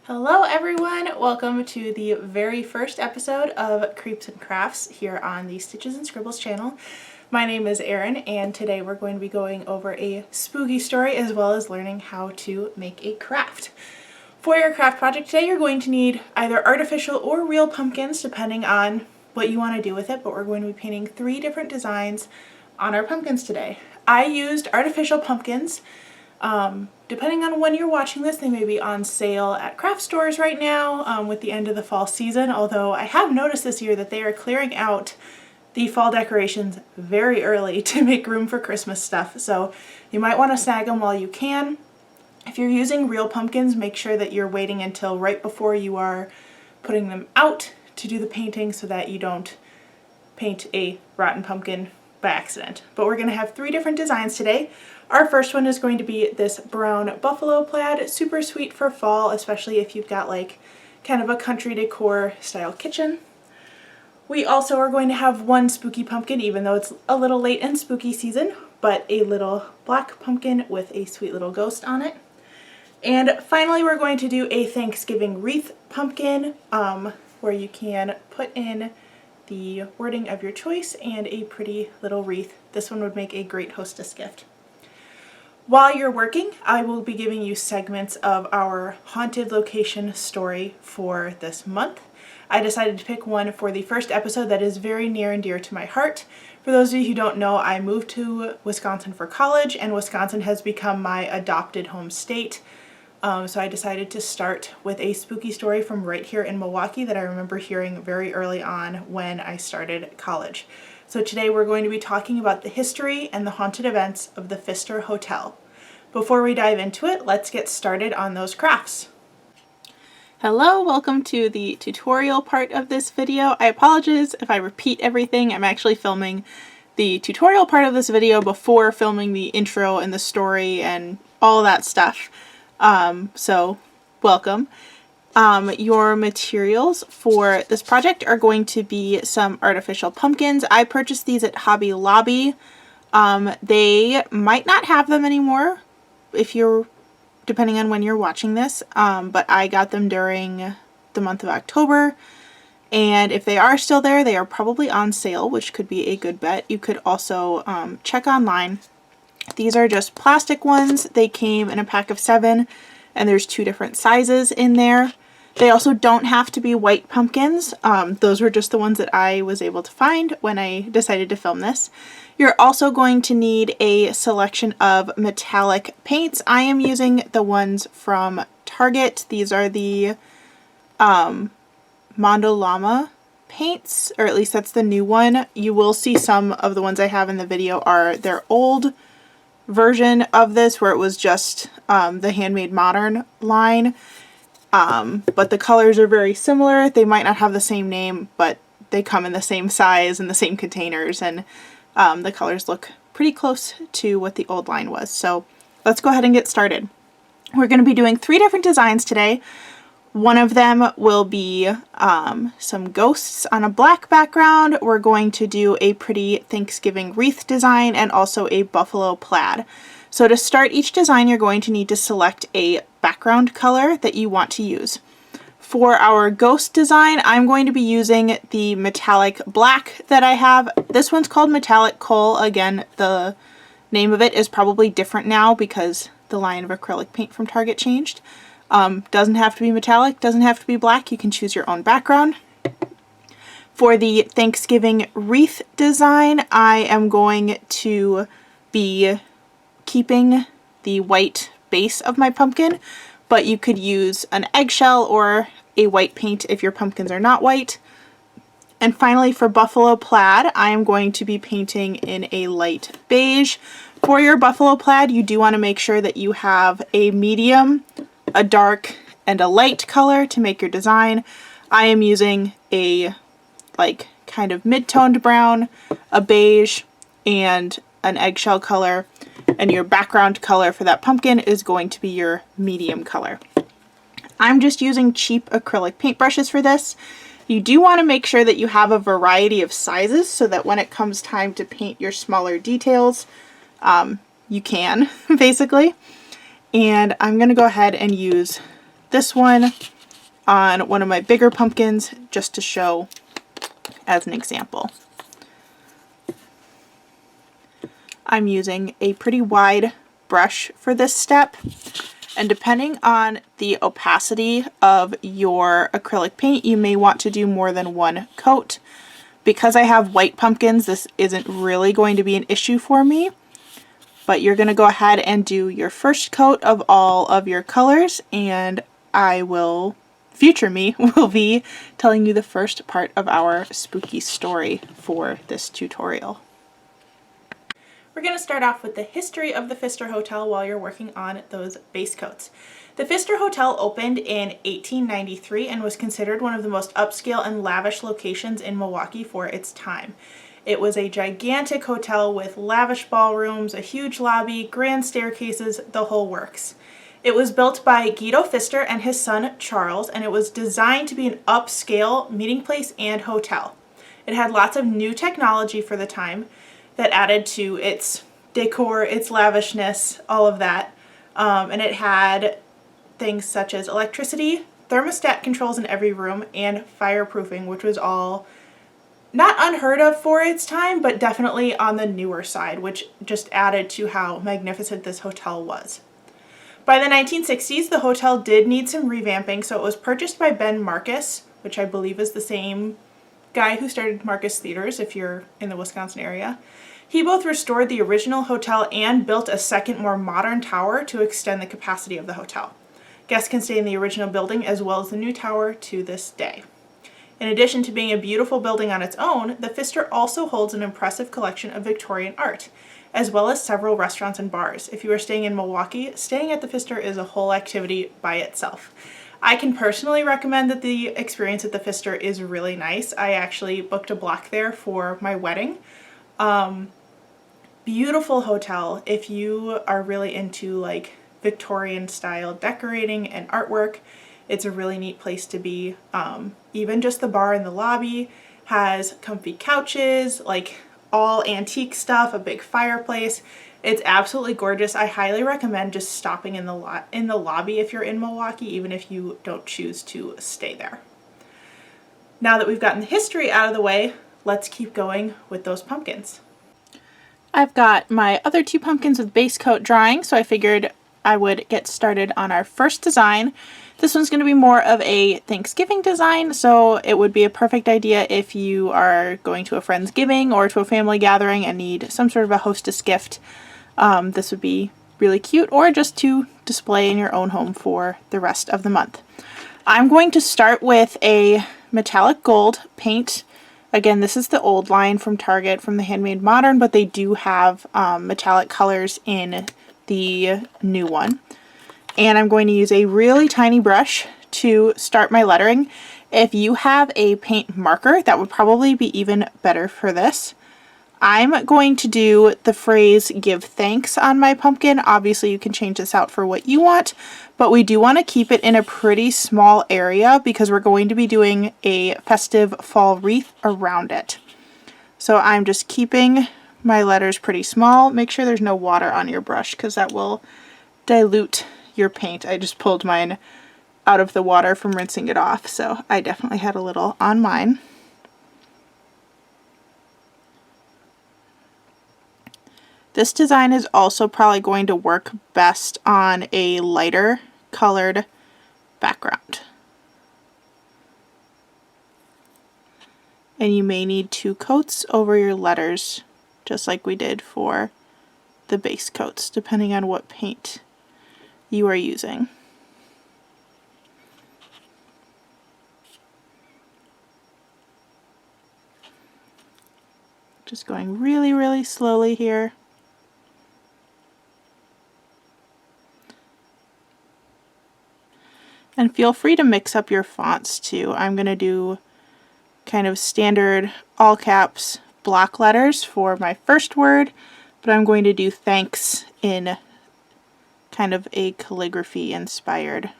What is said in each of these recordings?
Hello everyone! Welcome to the very first episode of Creeps and Crafts here on the Stitches and Scribbles channel. My name is Erin and today we're going to be going over a spooky story as well as learning how to make a craft. For your craft project today you're going to need either artificial or real pumpkins depending on what you want to do with it, but we're going to be painting 3 different designs on our pumpkins today. I used artificial pumpkins. Depending on when you're watching this, they may be on sale at craft stores right now with the end of the fall season, although I have noticed this year that they are clearing out the fall decorations very early to make room for Christmas stuff, so you might want to snag them while you can. If you're using real pumpkins, make sure that you're waiting until right before you are putting them out to do the painting so that you don't paint a rotten pumpkin by accident. But we're going to have 3 different designs today. Our first one is going to be this brown buffalo plaid, super sweet for fall, especially if you've got like kind of a country decor style kitchen. We also are going to have one spooky pumpkin, even though it's a little late in spooky season, but a little black pumpkin with a sweet little ghost on it. And finally we're going to do a Thanksgiving wreath pumpkin where you can put in the wording of your choice and a pretty little wreath. This one would make a great hostess gift. While you're working, I will be giving you segments of our haunted location story for this month. I decided to pick one for the first episode that is very near and dear to my heart. For those of you who don't know, I moved to Wisconsin for college, and Wisconsin has become my adopted home state. So I decided to start with a spooky story from right here in Milwaukee that I remember hearing very early on when I started college. So today we're going to be talking about the history and the haunted events of the Pfister Hotel. Before we dive into it, let's get started on those crafts. Hello, welcome to the tutorial part of this video. I apologize if I repeat everything. I'm actually filming the tutorial part of this video before filming the intro and the story and all that stuff. So welcome. Your materials for this project are going to be some artificial pumpkins. I purchased these at Hobby Lobby. They might not have them anymore if you're, depending on when you're watching this, but I got them during the month of October, and if they are still there, they are probably on sale, which could be a good bet. You could also check online. These are just plastic ones. They came in a pack of 7, and there's 2 different sizes in there. They also don't have to be white pumpkins. Those were just the ones that I was able to find when I decided to film this. You're also going to need a selection of metallic paints. I am using the ones from Target. These are the Mondolama paints, or at least that's the new one. You will see some of the ones I have in the video are their old version of this, where it was just the Handmade Modern line. But the colors are very similar. They might not have the same name, but they come in the same size and the same containers, and the colors look pretty close to what the old line was. So let's go ahead and get started. We're going to be doing 3 different designs today. One of them will be some ghosts on a black background. We're going to do a pretty Thanksgiving wreath design and also a buffalo plaid. So to start each design, you're going to need to select a background color that you want to use. For our ghost design, I'm going to be using the metallic black that I have. This one's called Metallic Coal. Again, the name of it is probably different now because the line of acrylic paint from Target changed. Doesn't have to be metallic, doesn't have to be black. You can choose your own background. For the Thanksgiving wreath design, I am going to be keeping the white base of my pumpkin, but you could use an eggshell or a white paint if your pumpkins are not white. And finally, for buffalo plaid, I am going to be painting in a light beige. For your buffalo plaid, you do want to make sure that you have a medium, a dark, and a light color to make your design. I am using a like kind of mid-toned brown, a beige, and an eggshell color, and your background color for that pumpkin is going to be your medium color. I'm just using cheap acrylic paintbrushes for this. You do want to make sure that you have a variety of sizes so that when it comes time to paint your smaller details, you can, basically. And I'm going to go ahead and use this one on one of my bigger pumpkins just to show as an example. I'm using a pretty wide brush for this step, and depending on the opacity of your acrylic paint, you may want to do more than one coat. Because I have white pumpkins, this isn't really going to be an issue for me, but you're going to go ahead and do your first coat of all of your colors, and future me will be telling you the first part of our spooky story for this tutorial. We're going to start off with the history of the Pfister Hotel while you're working on those base coats. The Pfister Hotel opened in 1893 and was considered one of the most upscale and lavish locations in Milwaukee for its time. It was a gigantic hotel with lavish ballrooms, a huge lobby, grand staircases, the whole works. It was built by Guido Pfister and his son Charles, and it was designed to be an upscale meeting place and hotel. It had lots of new technology for the time that added to its decor, its lavishness, all of that. And it had things such as electricity, thermostat controls in every room, and fireproofing, which was all not unheard of for its time, but definitely on the newer side, which just added to how magnificent this hotel was. By the 1960s, the hotel did need some revamping, so it was purchased by Ben Marcus, which I believe is the same guy who started Marcus Theaters if you're in the Wisconsin area. He both restored the original hotel and built a second, more modern tower to extend the capacity of the hotel. Guests can stay in the original building as well as the new tower to this day. In addition to being a beautiful building on its own, the Pfister also holds an impressive collection of Victorian art, as well as several restaurants and bars. If you are staying in Milwaukee, staying at the Pfister is a whole activity by itself. I can personally recommend that the experience at the Pfister is really nice. I actually booked a block there for my wedding. Beautiful hotel if you are really into like Victorian style decorating and artwork. It's a really neat place to be. Even just the bar in the lobby has comfy couches, like all antique stuff, a big fireplace. It's absolutely gorgeous. I highly recommend just stopping in the lobby if you're in Milwaukee, even if you don't choose to stay there. Now that we've gotten the history out of the way, let's keep going with those pumpkins. I've got my other two pumpkins with base coat drying, so I figured I would get started on our first design. This one's going to be more of a Thanksgiving design, so it would be a perfect idea if you are going to a Friendsgiving or to a family gathering and need some sort of a hostess gift. This would be really cute, or just to display in your own home for the rest of the month. I'm going to start with a metallic gold paint. Again, this is the old line from Target from the Handmade Modern, but they do have metallic colors in the new one. And I'm going to use a really tiny brush to start my lettering. If you have a paint marker, that would probably be even better for this. I'm going to do the phrase "give thanks" on my pumpkin. Obviously you can change this out for what you want, but we do want to keep it in a pretty small area because we're going to be doing a festive fall wreath around it. So I'm just keeping my letters pretty small. Make sure there's no water on your brush because that will dilute your paint. I just pulled mine out of the water from rinsing it off, so I definitely had a little on mine. This design is also probably going to work best on a lighter colored background. And you may need 2 coats over your letters, just like we did for the base coats, depending on what paint you are using. Just going really, really slowly here. And feel free to mix up your fonts too. I'm going to do kind of standard all caps block letters for my first word, but I'm going to do thanks in kind of a calligraphy inspired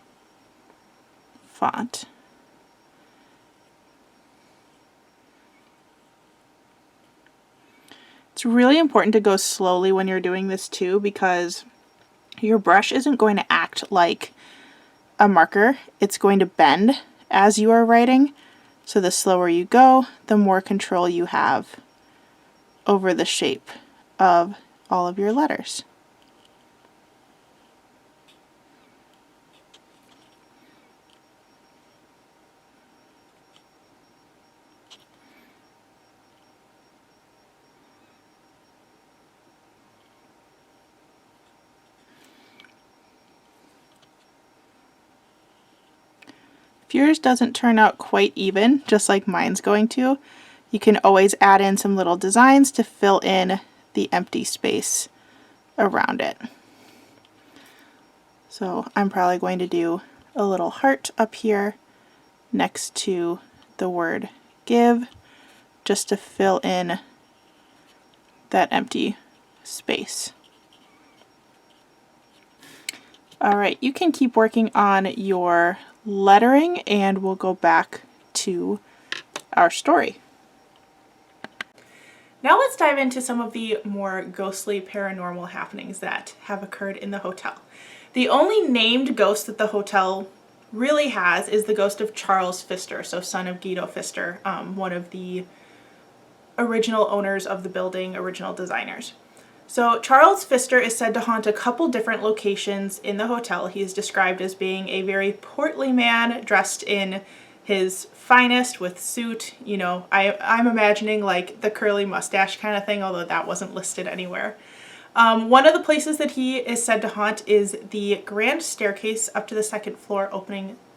font. It's really important to go slowly when you're doing this too, because your brush isn't going to act like a marker. It's going to bend as you are writing. So the slower you go, the more control you have over the shape of all of your letters. If yours doesn't turn out quite even, just like mine's going to, you can always add in some little designs to fill in the empty space around it. So I'm probably going to do a little heart up here next to the word give, just to fill in that empty space. Alright, you can keep working on your lettering and we'll go back to our story. Now let's dive into some of the more ghostly paranormal happenings that have occurred in the hotel. The only named ghost that the hotel really has is the ghost of Charles Pfister, so son of Guido Pfister, one of the original owners of the building, original designers. So Charles Pfister is said to haunt a couple different locations in the hotel. He is described as being a very portly man dressed in his finest with suit. You know, I'm imagining like the curly mustache kind of thing, although that wasn't listed anywhere. One of the places that he is said to haunt is the grand staircase up to the second floor,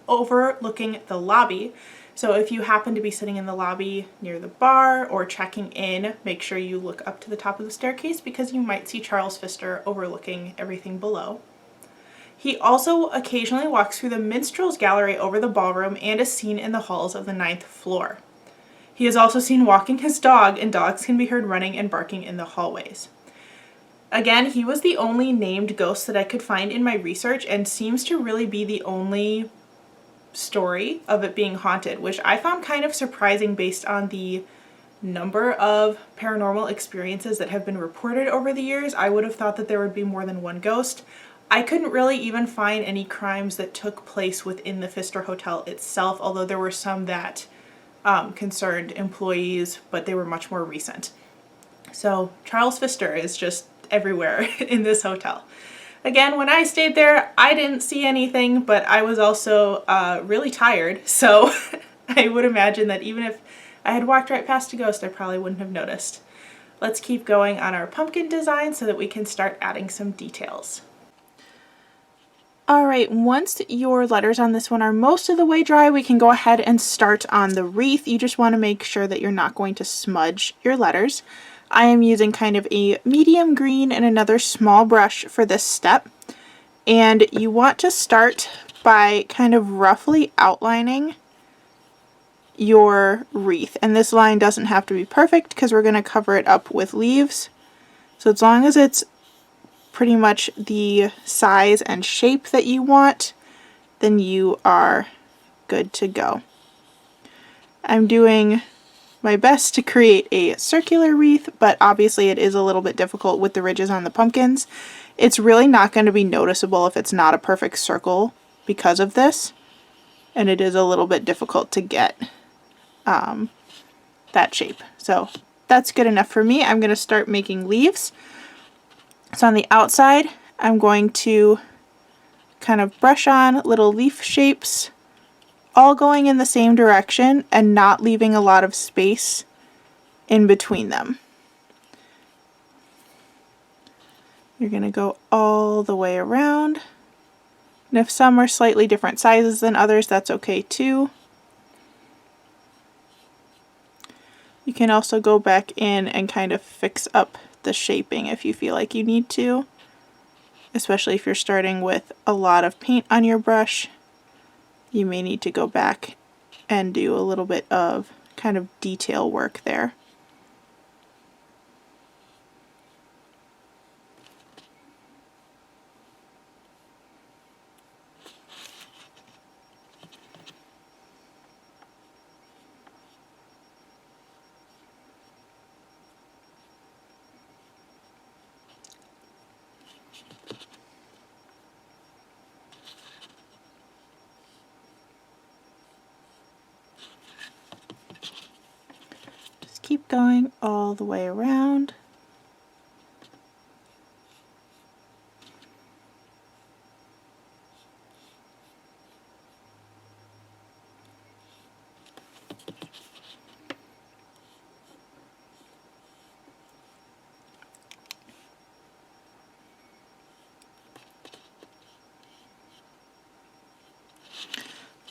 overlooking the lobby. So if you happen to be sitting in the lobby near the bar or checking in, make sure you look up to the top of the staircase because you might see Charles Pfister overlooking everything below. He also occasionally walks through the minstrel's gallery over the ballroom and is seen in the halls of the 9th floor. He is also seen walking his dog, and dogs can be heard running and barking in the hallways. Again, he was the only named ghost that I could find in my research and seems to really be the only story of it being haunted, which I found kind of surprising based on the number of paranormal experiences that have been reported over the years. I would have thought that there would be more than one ghost. I couldn't really even find any crimes that took place within the Pfister Hotel itself, although there were some that concerned employees, but they were much more recent. So Charles Pfister is just everywhere in this hotel. Again, when I stayed there, I didn't see anything, but I was also really tired, so I would imagine that even if I had walked right past a ghost, I probably wouldn't have noticed. Let's keep going on our pumpkin design so that we can start adding some details. Alright, once your letters on this one are most of the way dry, we can go ahead and start on the wreath. You just want to make sure that you're not going to smudge your letters. I am using kind of a medium green and another small brush for this step. And you want to start by kind of roughly outlining your wreath. And this line doesn't have to be perfect because we're going to cover it up with leaves. So as long as it's pretty much the size and shape that you want, then you are good to go. I'm doing my best to create a circular wreath, but obviously it is a little bit difficult with the ridges on the pumpkins. It's really not going to be noticeable if it's not a perfect circle because of this, and it is a little bit difficult to get that shape. So that's good enough for me. I'm going to start making leaves. So on the outside, I'm going to kind of brush on little leaf shapes, all going in the same direction and not leaving a lot of space in between them. You're going to go all the way around. And if some are slightly different sizes than others, that's okay too. You can also go back in and kind of fix up the shaping if you feel like you need to, especially if you're starting with a lot of paint on your brush. You may need to go back and do a little bit of kind of detail work there. going all the way around.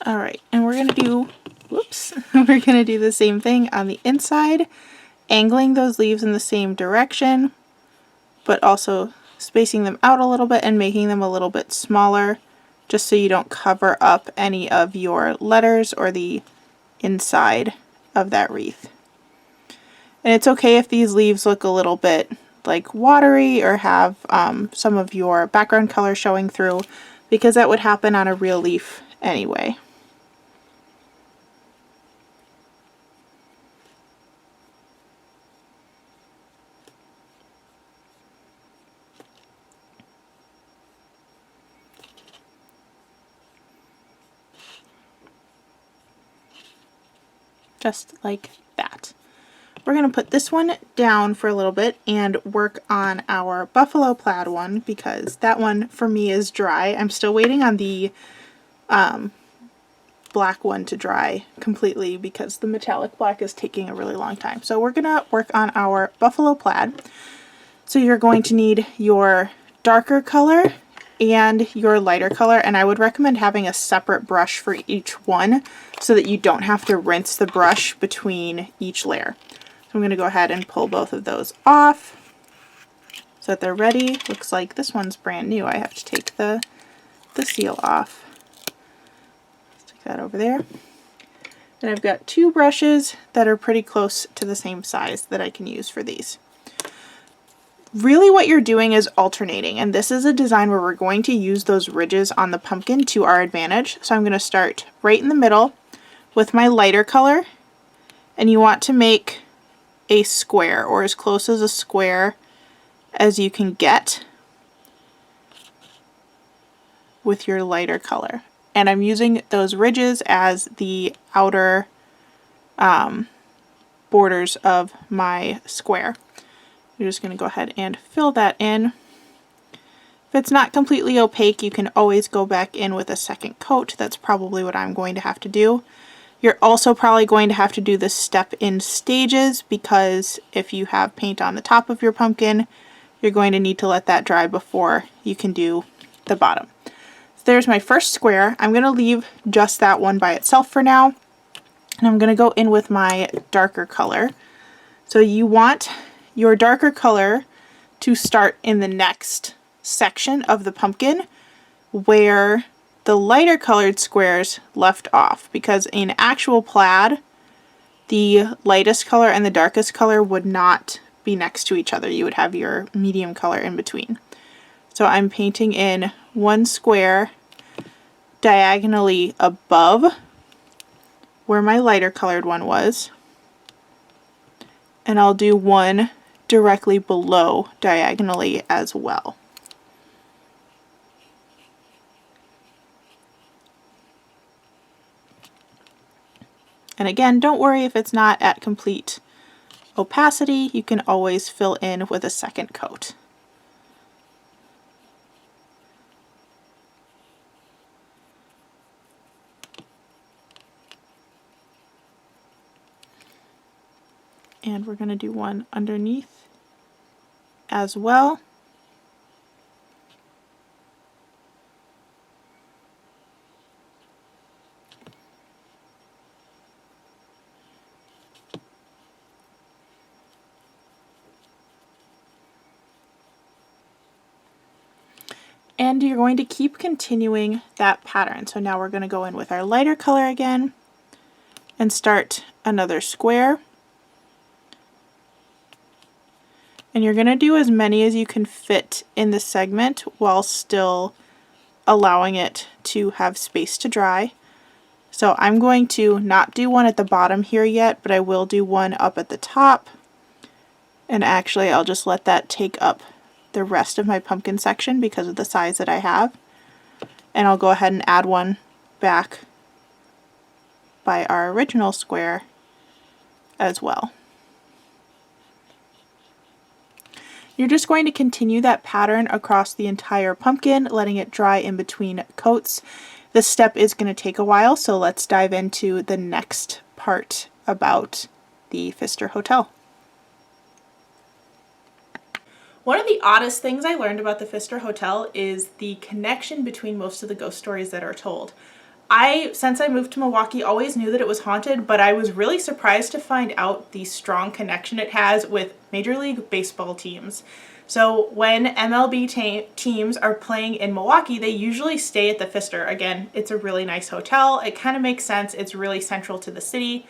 Alright, and we're gonna do, whoops, we're gonna do the same thing on the inside, angling those leaves in the same direction, but also spacing them out a little bit and making them a little bit smaller, just so you don't cover up any of your letters or the inside of that wreath. And it's okay if these leaves look a little bit like watery or have some of your background color showing through, because that would happen on a real leaf anyway. Just like that. We're going to put this one down for a little bit and work on our buffalo plaid one, because that one for me is dry. I'm still waiting on the black one to dry completely because the metallic black is taking a really long time. So we're going to work on our buffalo plaid. So you're going to need your darker color and your lighter color, and I would recommend having a separate brush for each one so that you don't have to rinse the brush between each layer. So I'm going to go ahead and pull both of those off so that they're ready. Looks like this one's brand new. I have to take the seal off. Stick that over there. And I've got two brushes that are pretty close to the same size that I can use for these. Really what you're doing is alternating, and this is a design where we're going to use those ridges on the pumpkin to our advantage. So I'm going to start right in the middle with my lighter color, and you want to make a square, or as close as a square as you can get with your lighter color. And I'm using those ridges as the outer borders of my square. You're just going to go ahead and fill that in. If it's not completely opaque, you can always go back in with a second coat. That's probably what I'm going to have to do. You're also probably going to have to do this step in stages, because if you have paint on the top of your pumpkin, you're going to need to let that dry before you can do the bottom. So there's my first square. I'm going to leave just that one by itself for now. And I'm going to go in with my darker color. So you want your darker color to start in the next section of the pumpkin where the lighter colored squares left off, because in actual plaid the lightest color and the darkest color would not be next to each other. You would have your medium color in between. So I'm painting in one square diagonally above where my lighter colored one was, and I'll do one directly below diagonally as well. And again, don't worry if it's not at complete opacity, you can always fill in with a second coat. And we're going to do one underneath as well. And you're going to keep continuing that pattern. So now we're going to go in with our lighter color again and start another square. And you're going to do as many as you can fit in the segment while still allowing it to have space to dry. So I'm going to not do one at the bottom here yet, but I will do one up at the top. And actually I'll just let that take up the rest of my pumpkin section because of the size that I have. And I'll go ahead and add one back by our original square as well. You're just going to continue that pattern across the entire pumpkin, letting it dry in between coats. This step is going to take a while, so let's dive into the next part about the Pfister Hotel. One of the oddest things I learned about the Pfister Hotel is the connection between most of the ghost stories that are told. Since I moved to Milwaukee, always knew that it was haunted, but I was really surprised to find out the strong connection it has with Major League Baseball teams. So when MLB teams are playing in Milwaukee, they usually stay at the Pfister. Again, it's a really nice hotel. It kind of makes sense. It's really central to the city.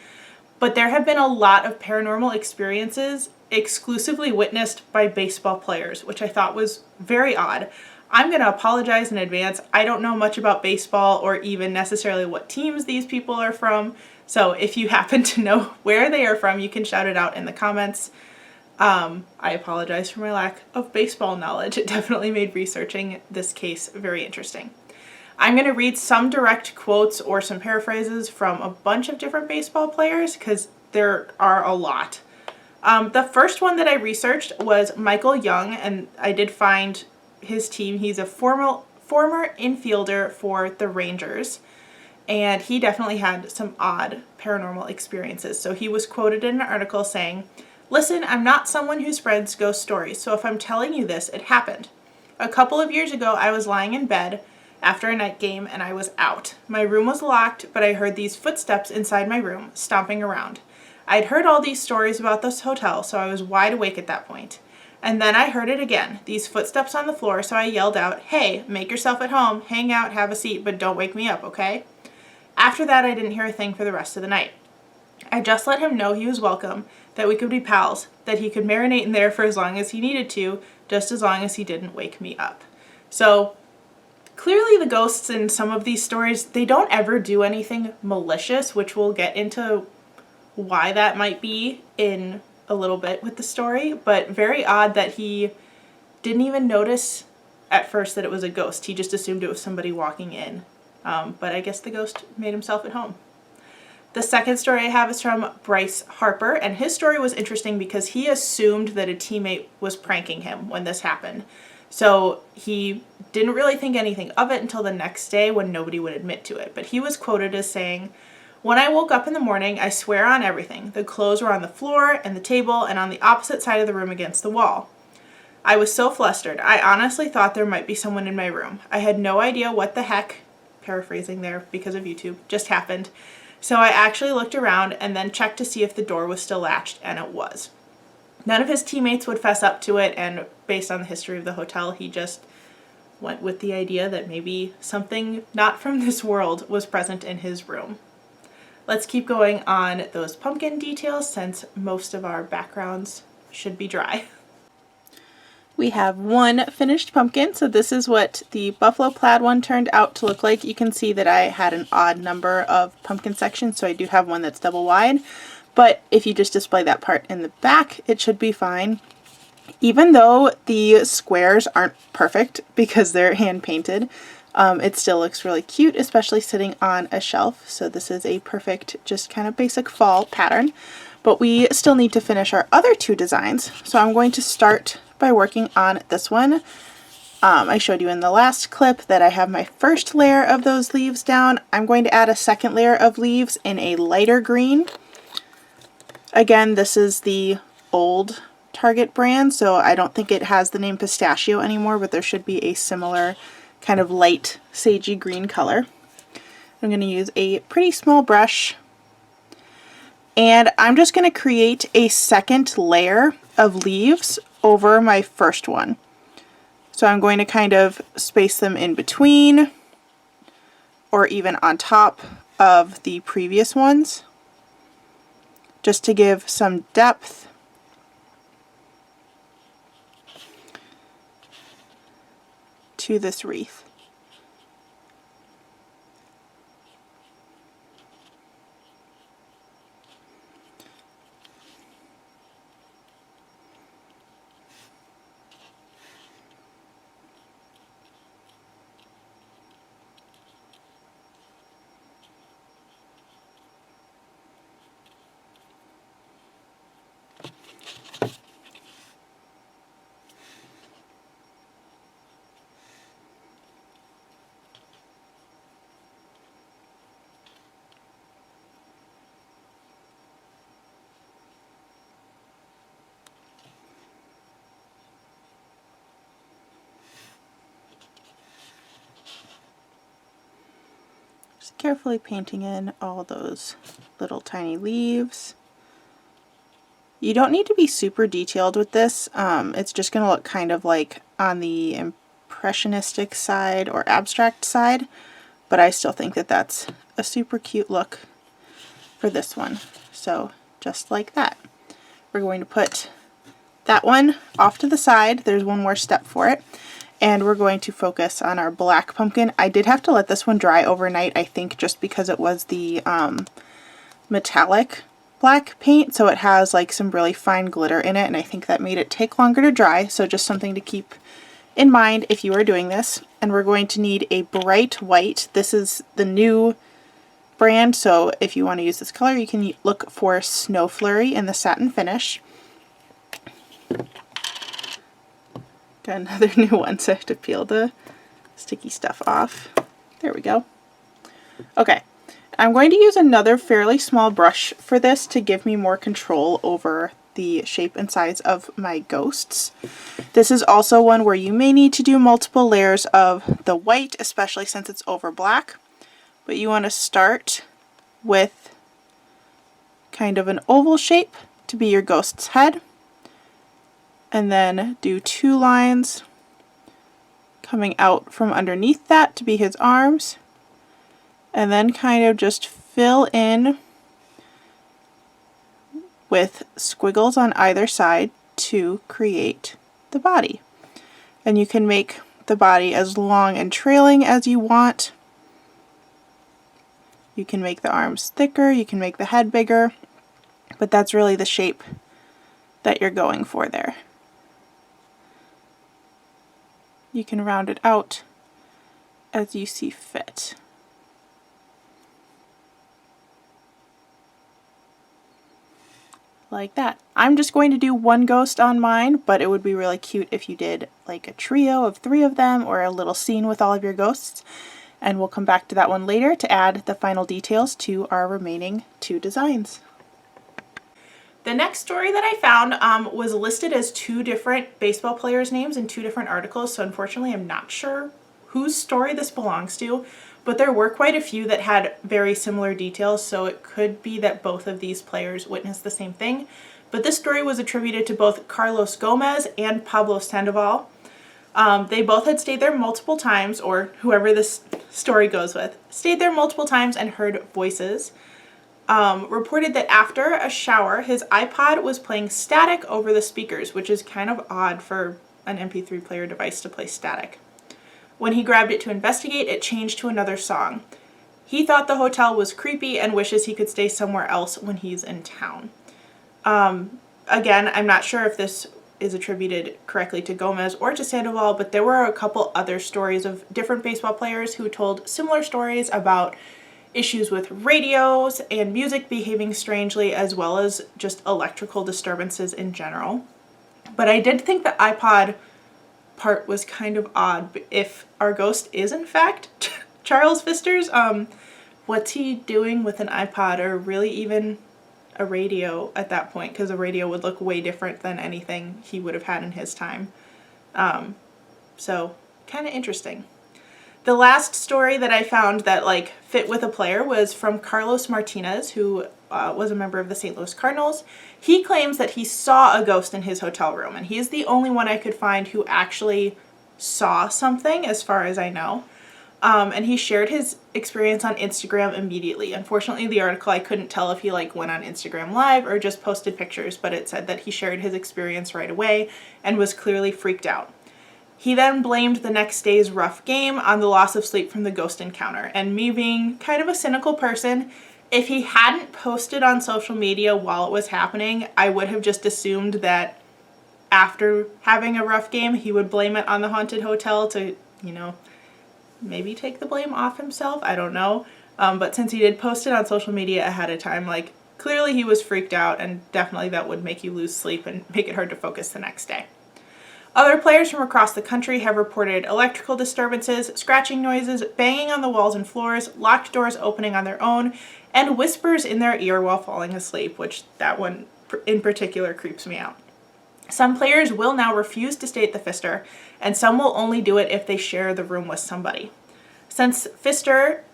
But there have been a lot of paranormal experiences exclusively witnessed by baseball players, which I thought was very odd. I'm going to apologize in advance. I don't know much about baseball or even necessarily what teams these people are from. So if you happen to know where they are from, you can shout it out in the comments. I apologize for my lack of baseball knowledge. It definitely made researching this case very interesting. I'm going to read some direct quotes or some paraphrases from a bunch of different baseball players because there are a lot. The first one that I researched was Michael Young, and I did find his team. He's a former infielder for the Rangers, and he definitely had some odd paranormal experiences. So he was quoted in an article saying, "Listen, I'm not someone who spreads ghost stories, so if I'm telling you this, it happened. A couple of years ago, I was lying in bed after a night game and I was out. My room was locked, but I heard these footsteps inside my room, stomping around. I'd heard all these stories about this hotel, so I was wide awake at that point. And then I heard it again, these footsteps on the floor, so I yelled out, 'Hey, make yourself at home, hang out, have a seat, but don't wake me up, okay?' After that, I didn't hear a thing for the rest of the night. I just let him know he was welcome, that we could be pals, that he could marinate in there for as long as he needed to, just as long as he didn't wake me up." So clearly the ghosts in some of these stories, they don't ever do anything malicious, which we'll get into why that might be in a little bit with the story, but very odd that he didn't even notice at first that it was a ghost. He just assumed it was somebody walking in. But I guess the ghost made himself at home. The second story I have is from Bryce Harper, and his story was interesting because he assumed that a teammate was pranking him when this happened. So he didn't really think anything of it until the next day when nobody would admit to it. But he was quoted as saying, "When I woke up in the morning, I swear on everything. The clothes were on the floor and the table and on the opposite side of the room against the wall. I was so flustered. I honestly thought there might be someone in my room. I had no idea what the heck," paraphrasing there because of YouTube, "just happened. So I actually looked around and then checked to see if the door was still latched, and it was." None of his teammates would fess up to it, and based on the history of the hotel, he just went with the idea that maybe something not from this world was present in his room. Let's keep going on those pumpkin details since most of our backgrounds should be dry. We have one finished pumpkin, so this is what the buffalo plaid one turned out to look like. You can see that I had an odd number of pumpkin sections, so I do have one that's double wide, but if you just display that part in the back, it should be fine. Even though the squares aren't perfect because they're hand painted, it still looks really cute, especially sitting on a shelf. So this is a perfect, just kind of basic fall pattern, but we still need to finish our other two designs. So I'm going to start by working on this one. I showed you in the last clip that I have my first layer of those leaves down. I'm going to add a second layer of leaves in a lighter green. Again, this is the old Target brand, so I don't think it has the name pistachio anymore, but there should be a similar kind of light sagey green color. I'm going to use a pretty small brush, and I'm just going to create a second layer of leaves over my first one. So I'm going to kind of space them in between or even on top of the previous ones, just to give some depth to this wreath. Just carefully painting in all those little tiny leaves. You don't need to be super detailed with this. It's just going to look kind of like on the impressionistic side or abstract side, but I still think that that's a super cute look for this one. So just like that. We're going to put that one off to the side. There's one more step for it. And we're going to focus on our black pumpkin. I did have to let this one dry overnight, I think, just because it was the metallic black paint, so it has like some really fine glitter in it, and I think that made it take longer to dry, so just something to keep in mind if you are doing this. And we're going to need a bright white. This is the new brand, so if you want to use this color, you can look for Snow Flurry in the satin finish. Got another new one, so I have to peel the sticky stuff off. There we go. Okay. I'm going to use another fairly small brush for this to give me more control over the shape and size of my ghosts. This is also one where you may need to do multiple layers of the white, especially since it's over black. But you want to start with kind of an oval shape to be your ghost's head. And then do 2 lines coming out from underneath that to be his arms. And then kind of just fill in with squiggles on either side to create the body. And you can make the body as long and trailing as you want. You can make the arms thicker, you can make the head bigger, but that's really the shape that you're going for there. You can round it out as you see fit. Like that. I'm just going to do one ghost on mine, but it would be really cute if you did like a trio of 3 of them or a little scene with all of your ghosts. And we'll come back to that one later to add the final details to our remaining 2 designs. The next story that I found was listed as 2 different baseball players' names in 2 different articles, so unfortunately I'm not sure whose story this belongs to. But there were quite a few that had very similar details, so it could be that both of these players witnessed the same thing. But this story was attributed to both Carlos Gomez and Pablo Sandoval. They both had stayed there multiple times, or whoever this story goes with, stayed there multiple times and heard voices. Reported that after a shower, his iPod was playing static over the speakers, which is kind of odd for an MP3 player device to play static. When he grabbed it to investigate, it changed to another song. He thought the hotel was creepy and wishes he could stay somewhere else when he's in town. Again, I'm not sure if this is attributed correctly to Gomez or to Sandoval, but there were a couple other stories of different baseball players who told similar stories about issues with radios and music behaving strangely, as well as just electrical disturbances in general. But I did think the iPod part was kind of odd. If our ghost is in fact Charles Pfister's, what's he doing with an iPod, or really even a radio at that point, because a radio would look way different than anything he would have had in his time. So kind of interesting. The last story that I found that like fit with a player was from Carlos Martinez, who was a member of the St. Louis Cardinals. He claims that he saw a ghost in his hotel room, and he is the only one I could find who actually saw something, as far as I know. And he shared his experience on Instagram immediately. Unfortunately, the article, I couldn't tell if he like went on Instagram Live or just posted pictures, but it said that he shared his experience right away and was clearly freaked out. He then blamed the next day's rough game on the loss of sleep from the ghost encounter. And me being kind of a cynical person, if he hadn't posted on social media while it was happening, I would have just assumed that after having a rough game, he would blame it on the haunted hotel to, you know, maybe take the blame off himself. I don't know. But since he did post it on social media ahead of time, like, clearly he was freaked out, and definitely that would make you lose sleep and make it hard to focus the next day. Other players from across the country have reported electrical disturbances, scratching noises, banging on the walls and floors, locked doors opening on their own, and whispers in their ear while falling asleep, which that one in particular creeps me out. Some players will now refuse to stay at the Pfister, and some will only do it if they share the room with somebody. Since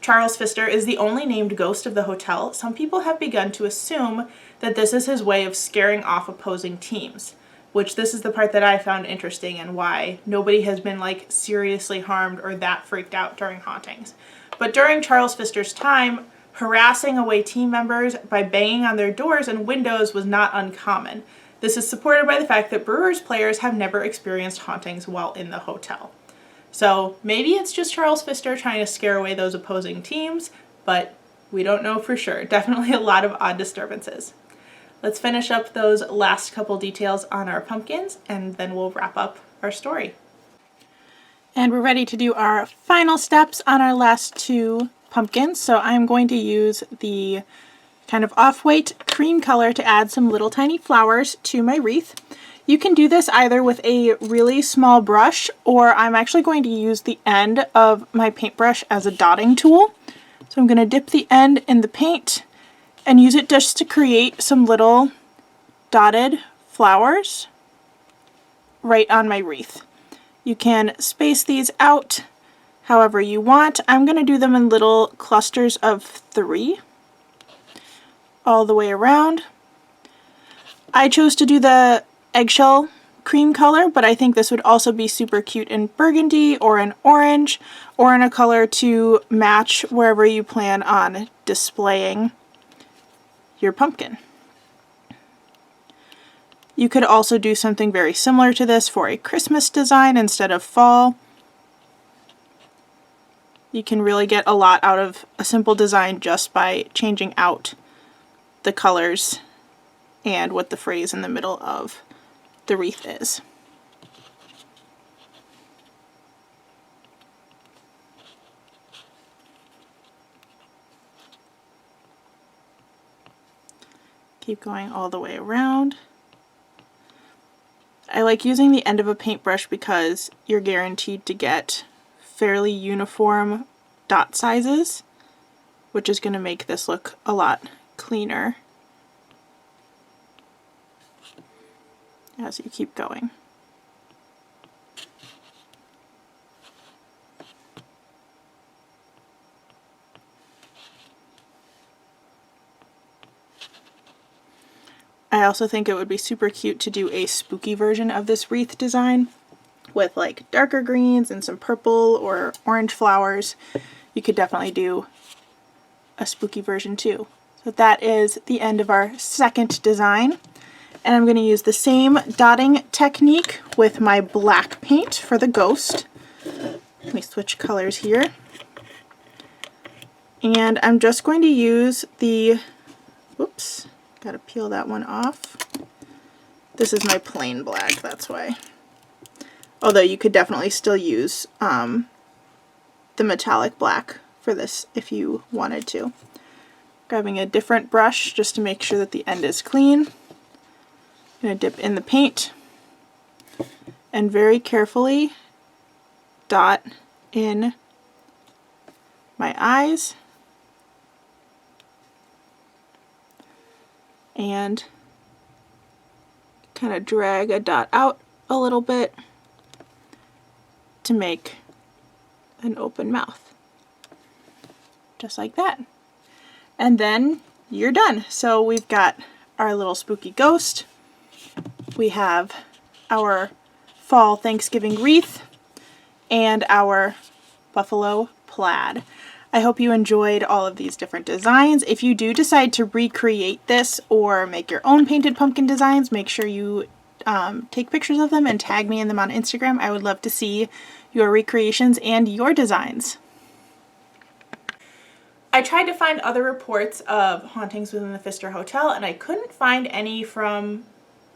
Charles Pfister, is the only named ghost of the hotel, some people have begun to assume that this is his way of scaring off opposing teams, which this is the part that I found interesting and why nobody has been like seriously harmed or that freaked out during hauntings. But during Charles Pfister's time, harassing away team members by banging on their doors and windows was not uncommon. This is supported by the fact that Brewers players have never experienced hauntings while in the hotel. So maybe it's just Charles Pfister trying to scare away those opposing teams, but we don't know for sure. Definitely a lot of odd disturbances. Let's finish up those last couple details on our pumpkins and then we'll wrap up our story. And we're ready to do our final steps on our last two pumpkins. So I'm going to use the kind of off-white cream color to add some little tiny flowers to my wreath. You can do this either with a really small brush, or I'm actually going to use the end of my paintbrush as a dotting tool. So I'm going to dip the end in the paint and use it just to create some little dotted flowers right on my wreath. You can space these out however you want. I'm going to do them in little clusters of 3 all the way around. I chose to do the eggshell cream color, but I think this would also be super cute in burgundy or in orange or in a color to match wherever you plan on displaying your pumpkin. You could also do something very similar to this for a Christmas design instead of fall. You can really get a lot out of a simple design just by changing out the colors and what the phrase in the middle of the wreath is. Keep going all the way around. I like using the end of a paintbrush because you're guaranteed to get fairly uniform dot sizes, which is going to make this look a lot cleaner as you keep going. I also think it would be super cute to do a spooky version of this wreath design with like darker greens and some purple or orange flowers. You could definitely do a spooky version too. So that is the end of our second design. And I'm going to use the same dotting technique with my black paint for the ghost. Let me switch colors here. And I'm just going to use the, whoops, gotta peel that one off. This is my plain black, that's why. Although you could definitely still use the metallic black for this if you wanted to. Grabbing a different brush just to make sure that the end is clean. I'm going to dip in the paint and very carefully dot in my eyes and kind of drag a dot out a little bit to make an open mouth. Just like that. And then you're done. So we've got our little spooky ghost. We have our fall Thanksgiving wreath and our buffalo plaid. I hope you enjoyed all of these different designs. If you do decide to recreate this or make your own painted pumpkin designs, make sure you take pictures of them and tag me in them on Instagram. I would love to see your recreations and your designs. I tried to find other reports of hauntings within the Pfister Hotel and I couldn't find any from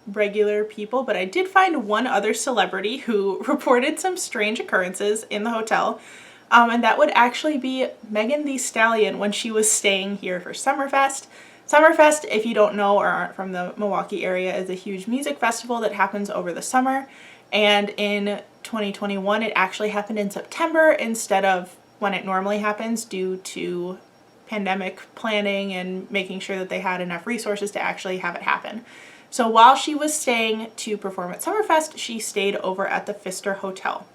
regular people, but I did find one other celebrity who reported some strange occurrences in the hotel, and that would actually be Megan Thee Stallion when she was staying here for Summerfest. Summerfest, if you don't know or aren't from the Milwaukee area, is a huge music festival that happens over the summer, and in 2021 it actually happened in September instead of when it normally happens due to pandemic planning and making sure that they had enough resources to actually have it happen. So while she was staying to perform at Summerfest, she stayed over at the Pfister Hotel.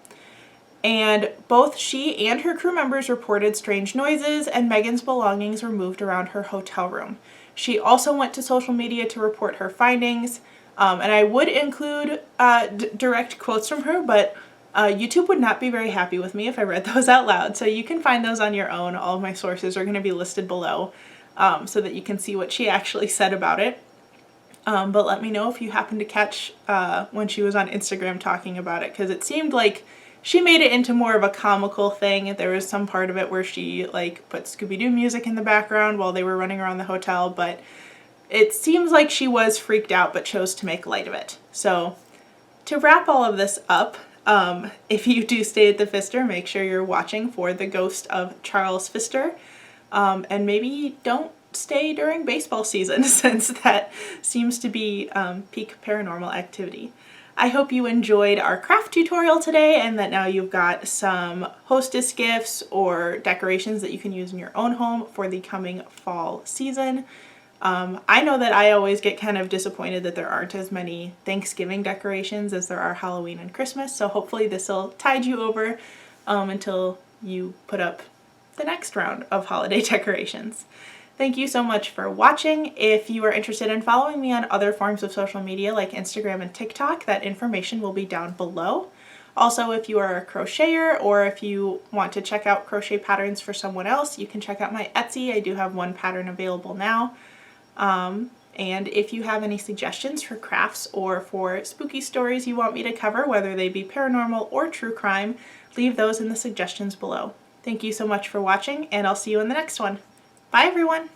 and both she and her crew members reported strange noises, and Megan's belongings were moved around her hotel room. She also went to social media to report her findings, and I would include direct quotes from her, but YouTube would not be very happy with me if I read those out loud, so you can find those on your own. All of my sources are going to be listed below so that you can see what she actually said about it. But let me know if you happen to catch when she was on Instagram talking about it, because it seemed like she made it into more of a comical thing. There was some part of it where she like put Scooby-Doo music in the background while they were running around the hotel, but it seems like she was freaked out but chose to make light of it. So to wrap all of this up, if you do stay at the Pfister, make sure you're watching for the ghost of Charles Pfister, and maybe don't stay during baseball season since that seems to be peak paranormal activity. I hope you enjoyed our craft tutorial today and that now you've got some hostess gifts or decorations that you can use in your own home for the coming fall season. I know that I always get kind of disappointed that there aren't as many Thanksgiving decorations as there are Halloween and Christmas, so hopefully this will tide you over until you put up the next round of holiday decorations. Thank you so much for watching. If you are interested in following me on other forms of social media like Instagram and TikTok, that information will be down below. Also, if you are a crocheter or if you want to check out crochet patterns for someone else, you can check out my Etsy. I do have one pattern available now. And if you have any suggestions for crafts or for spooky stories you want me to cover, whether they be paranormal or true crime, leave those in the suggestions below. Thank you so much for watching, and I'll see you in the next one. Bye everyone!